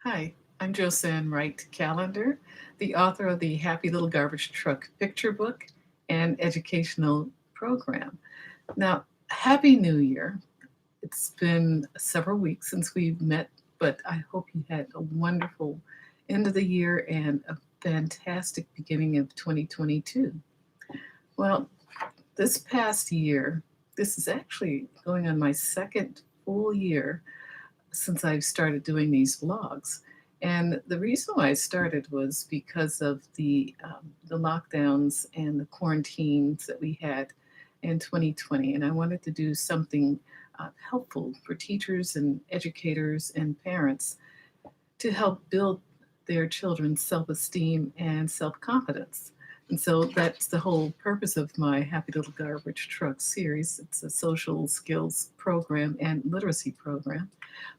Hi, I'm Josanne Wright Callender, the author of the Happy Little Garbage Truck picture book and educational program. Now, Happy New Year. It's been several weeks since we've met, but I hope you had a wonderful end of the year and a fantastic beginning of 2022. Well, this past year, this is actually going on my second full year since I've started doing these vlogs. And the reason why I started was because of the lockdowns and the quarantines that we had in 2020. And I wanted to do something helpful for teachers and educators and parents to help build their children's self esteem and self confidence. And so that's the whole purpose of my Happy Little Garbage Truck series. It's a social skills program and literacy program.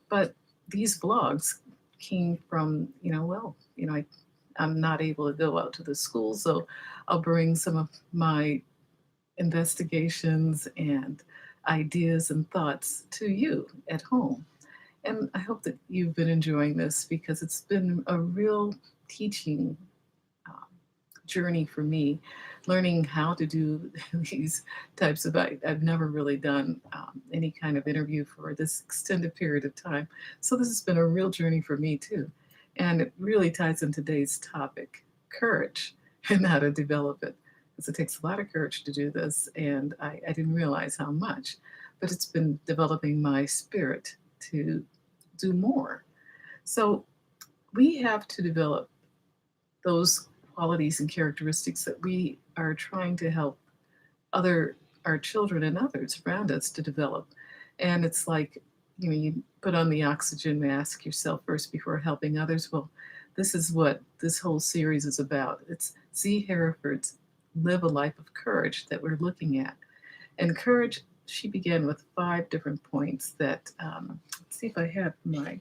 But these vlogs came from, I'm not able to go out to the school, so I'll bring some of my investigations and ideas and thoughts to you at home. And I hope that you've been enjoying this because it's been a real teaching um, journey for me, learning how to do these types of. I've never really done any kind of interview for this extended period of time, so this has been a real journey for me too, and it really ties in today's topic: courage and how to develop it. Because it takes a lot of courage to do this, and I didn't realize how much, but it's been developing my spirit to do more. So we have to develop those qualities and characteristics that we are trying to help other our children and others around us to develop. And it's like, you put on the oxygen mask yourself first before helping others. Well, this is what this whole series is about. It's Z. Hereford's Live a Life of Courage that we're looking at. And courage, she began with 5 different points that, let's see if I have my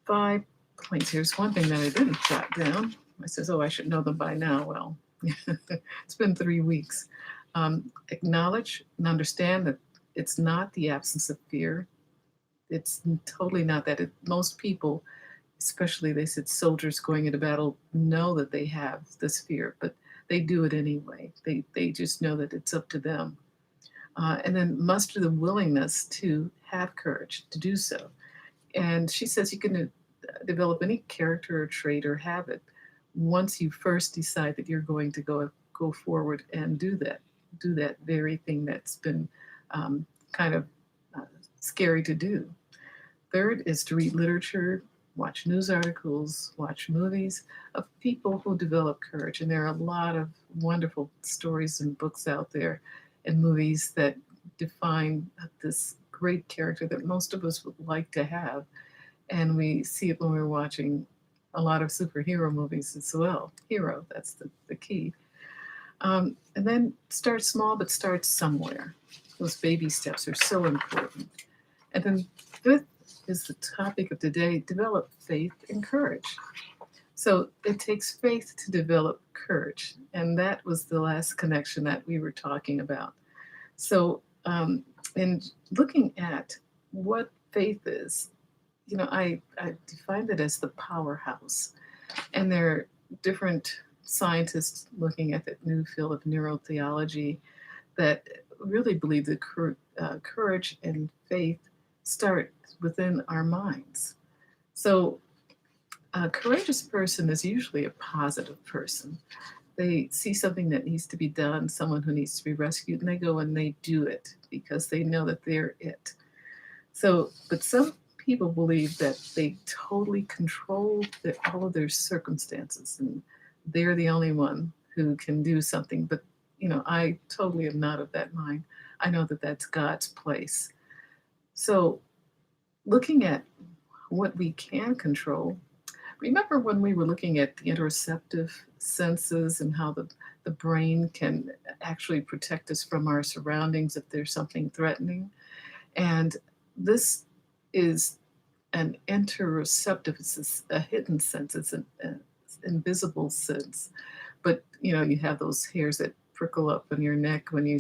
5 points. Here's one thing that I didn't jot down. I says, oh, I should know them by now. Well, it's been 3 weeks. Acknowledge and understand that it's not the absence of fear. It's totally not that. Most people, especially they said soldiers going into battle, know that they have this fear, but they do it anyway. They just know that it's up to them. And then muster the willingness to have courage to do so. And she says you can develop any character or trait or habit once you first decide that you're going to go forward and do that very thing that's been kind of scary to do. Third is to read literature, watch news articles, watch movies of people who develop courage. And there are a lot of wonderful stories and books out there and movies that define this great character that most of us would like to have. And we see it when we're watching a lot of superhero movies as well. Hero, that's the key. And then start small, but start somewhere. Those baby steps are so important. And then fifth is the topic of today: develop faith and courage. So it takes faith to develop courage. And that was the last connection that we were talking about. So, in looking at what faith is, I defined it as the powerhouse. And there are different scientists looking at the new field of neurotheology that really believe that courage and faith start within our minds. So a courageous person is usually a positive person. They see something that needs to be done, someone who needs to be rescued, and they go and they do it because they know that they're it. So, but some people believe that they totally control all of their circumstances and they're the only one who can do something. But, I totally am not of that mind. I know that that's God's place. So, looking at what we can control, remember when we were looking at the interoceptive senses and how the brain can actually protect us from our surroundings if there's something threatening? And this is an interoceptive, it's a hidden sense, it's an invisible sense. But, you have those hairs that prickle up on your neck when you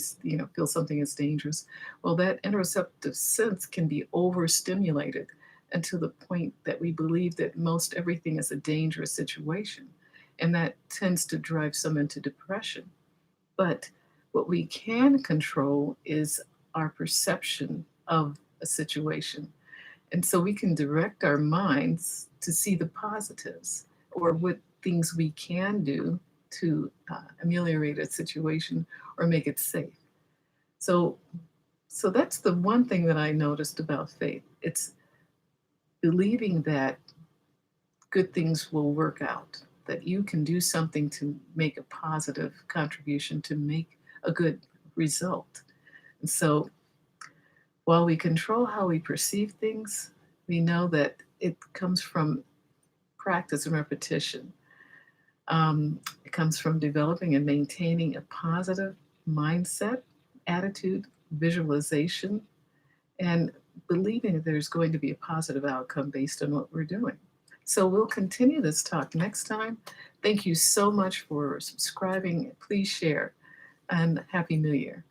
feel something is dangerous. Well, that interoceptive sense can be overstimulated. until the point that we believe that most everything is a dangerous situation. And that tends to drive some into depression. But what we can control is our perception of a situation. And so we can direct our minds to see the positives or what things we can do to ameliorate a situation or make it safe. So, so that's the one thing that I noticed about faith. It's believing that good things will work out, that you can do something to make a positive contribution, to make a good result. And so while we control how we perceive things, we know that it comes from practice and repetition. It comes from developing and maintaining a positive mindset, attitude, visualization, and believing that there's going to be a positive outcome based on what we're doing. So we'll continue this talk next time. Thank you so much for subscribing. Please share, and Happy New Year.